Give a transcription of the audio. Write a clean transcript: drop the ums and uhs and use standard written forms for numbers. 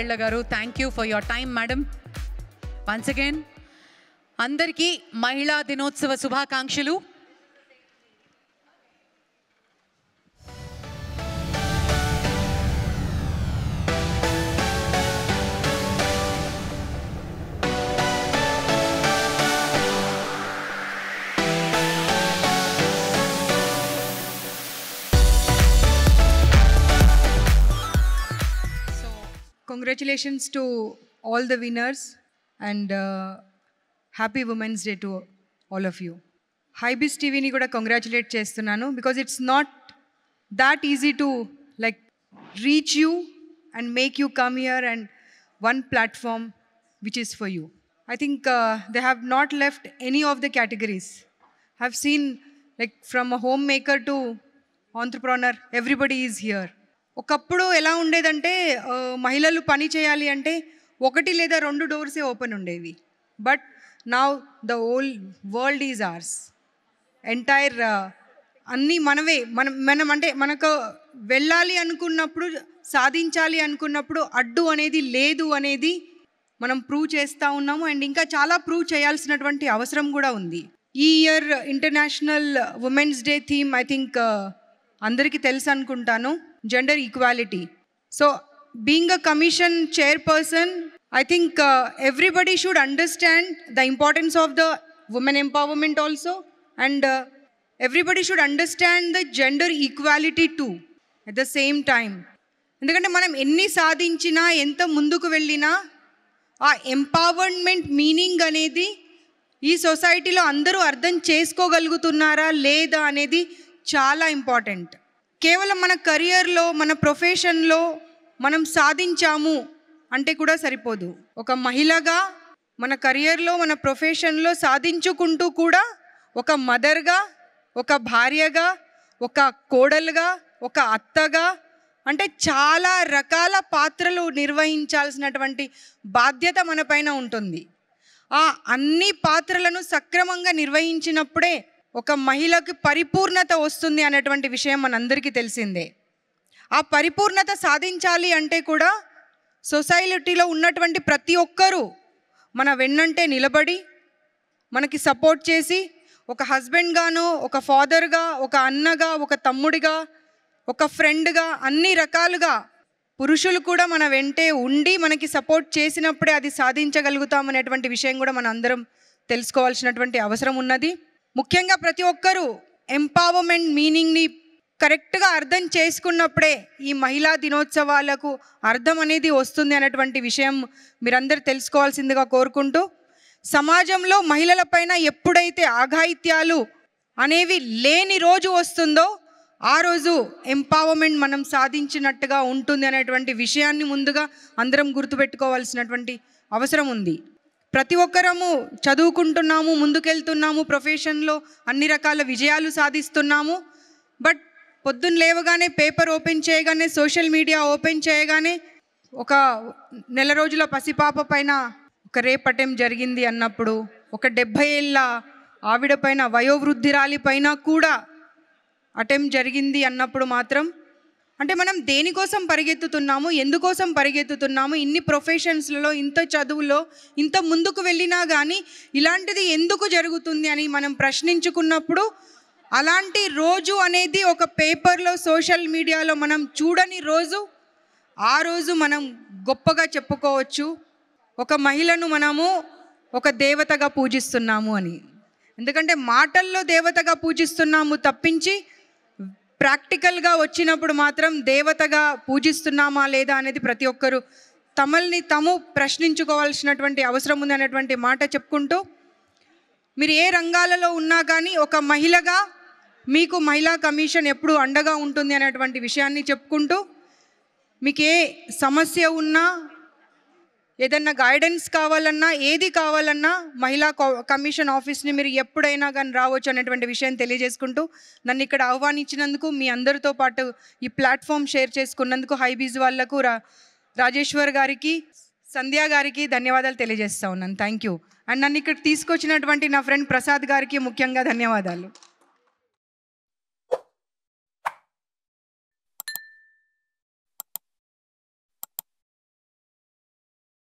Bella garu, thank you for your time, madam. Once again, andarki Mahila Dinotsava Subhakankshulu. Congratulations to all the winners and happy Women's Day to all of you. Hybis TV ni kuda congratulate chestunanu because it's not that easy to like reach you and make you come here and one platform which is for you. I think they have not left any of the categories. I've seen like from a homemaker to entrepreneur, everybody is here. ఒకప్పుడు ఎలా ఉండేదంటే మహిళలు పని చేయాలి అంటే ఒకటి లేదా రెండు డోర్సే ఓపెన్ ఉండేవి. But now the whole world is ours. Entire అన్నీ మనమే మనం అంటే మనకు వెళ్ళాలి అనుకున్నప్పుడు, సాధించాలి అనుకున్నప్పుడు అడ్డు అనేది లేదు అనేది మనం ప్రూవ్ చేస్తూ ఉన్నాము. అండ్ ఇంకా చాలా ప్రూవ్ చేయాల్సినటువంటి అవసరం కూడా ఉంది. ఈ year international women's day theme I think అందరికీ తెలుసు అనుకుంటాను, gender equality. So being a commission chairperson, I think everybody should understand the importance of the women empowerment also, and everybody should understand the gender equality too at the same time. ఎందుకంటే మనం ఎన్ని సాధించినా ఎంత ముందుకు వెళ్ళినా ఆ empowerment meaning అనేది ఈ సొసైటీలో అందరూ అర్థం చేసుకోగలుగుతున్నారా లేదా అనేది చాలా ఇంపార్టెంట్. కేవలం మన కెరియర్లో, మన ప్రొఫెషన్లో మనం సాధించాము అంటే కూడా సరిపోదు. ఒక మహిళగా మన కెరియర్లో, మన ప్రొఫెషన్లో సాధించుకుంటూ కూడా ఒక మదర్గా, ఒక భార్యగా, ఒక కోడలుగా, ఒక అత్తగా అంటే చాలా రకాల పాత్రలు నిర్వహించాల్సినటువంటి బాధ్యత మన పైన ఉంటుంది. ఆ అన్ని పాత్రలను సక్రమంగా నిర్వహించినప్పుడే ఒక మహిళకి పరిపూర్ణత వస్తుంది అనేటువంటి విషయం మనందరికీ తెలిసిందే. ఆ పరిపూర్ణత సాధించాలి అంటే కూడా సొసైటీలో ఉన్నటువంటి ప్రతి ఒక్కరూ మన వెన్నంటే నిలబడి మనకి సపోర్ట్ చేసి, ఒక హస్బెండ్గానో, ఒక ఫాదర్గా, ఒక అన్నగా, ఒక తమ్ముడిగా, ఒక ఫ్రెండ్గా, అన్ని రకాలుగా పురుషులు కూడా మన వెంటే ఉండి మనకి సపోర్ట్ చేసినప్పుడే అది సాధించగలుగుతామనేటువంటి విషయం కూడా మనం అందరం తెలుసుకోవాల్సినటువంటి అవసరం ఉన్నది. ముఖ్యంగా ప్రతి ఒక్కరూ ఎంపవర్మెంట్ మీనింగ్ని కరెక్ట్గా అర్థం చేసుకున్నప్పుడే ఈ మహిళా దినోత్సవాలకు అర్థం అనేది వస్తుంది అనేటువంటి విషయం మీరందరూ తెలుసుకోవాల్సిందిగా కోరుకుంటూ, సమాజంలో మహిళలపైన ఎప్పుడైతే ఆఘాయిత్యాలు అనేవి లేని రోజు వస్తుందో ఆ రోజు ఎంపవర్మెంట్ మనం సాధించినట్టుగా ఉంటుంది అనేటువంటి విషయాన్ని ముందుగా అందరం గుర్తుపెట్టుకోవాల్సినటువంటి అవసరం ఉంది. ప్రతి ఒక్కరము చదువుకుంటున్నాము, ముందుకెళ్తున్నాము, ప్రొఫెషన్లో అన్ని రకాల విజయాలు సాధిస్తున్నాము. బట్ పొద్దున్న లేవగానే పేపర్ ఓపెన్ చేయగానే, సోషల్ మీడియా ఓపెన్ చేయగానే ఒక నెల రోజుల పసిపాప పైన ఒక రేప్ అటెంప్ట్ జరిగింది అన్నప్పుడు, ఒక 70 ఏళ్ళ ఆవిడ పైన, వయోవృద్ధిరాలి పైన కూడా అటెంప్ట్ జరిగింది అన్నప్పుడు మాత్రం అంటే మనం దేనికోసం పరిగెత్తుతున్నాము, ఎందుకోసం పరిగెత్తుతున్నాము, ఇన్ని ప్రొఫెషన్స్లలో, ఇంత చదువులో, ఇంత ముందుకు వెళ్ళినా కానీ ఇలాంటిది ఎందుకు జరుగుతుంది అని మనం ప్రశ్నించుకున్నప్పుడు అలాంటి రోజు అనేది ఒక పేపర్లో, సోషల్ మీడియాలో మనం చూడని రోజు, ఆ రోజు మనం గొప్పగా చెప్పుకోవచ్చు ఒక మహిళను మనము ఒక దేవతగా పూజిస్తున్నాము అని. ఎందుకంటే మాటల్లో దేవతగా పూజిస్తున్నాము తప్పించి ప్రాక్టికల్గా వచ్చినప్పుడు మాత్రం దేవతగా పూజిస్తున్నామా లేదా అనేది ప్రతి ఒక్కరూ తమల్ని తాము ప్రశ్నించుకోవాల్సినటువంటి అవసరం ఉంది అనేటువంటి మాట చెప్పుకుంటూ, మీరు ఏ రంగాలలో ఉన్నా కానీ ఒక మహిళగా మీకు మహిళా కమిషన్ ఎప్పుడు అండగా ఉంటుంది అనేటువంటి విషయాన్ని చెప్పుకుంటూ, మీకు ఏ సమస్య ఉన్నా, ఏదన్నా గైడెన్స్ కావాలన్నా, ఏది కావాలన్నా మహిళా కమిషన్ ఆఫీస్ని మీరు ఎప్పుడైనా కానీ రావచ్చు అనేటువంటి విషయం తెలియజేసుకుంటూ, నన్ను ఇక్కడ ఆహ్వానించినందుకు, మీ అందరితో పాటు ఈ ప్లాట్ఫామ్ షేర్ చేసుకున్నందుకు హైబీస్ వాళ్లకు, రాజేశ్వర్ గారికి, సంధ్యా గారికి ధన్యవాదాలు తెలియజేస్తా ఉన్నాను. Thank you. అండ్ నన్ను ఇక్కడ తీసుకొచ్చినటువంటి నా ఫ్రెండ్ ప్రసాద్ గారికి ముఖ్యంగా ధన్యవాదాలు.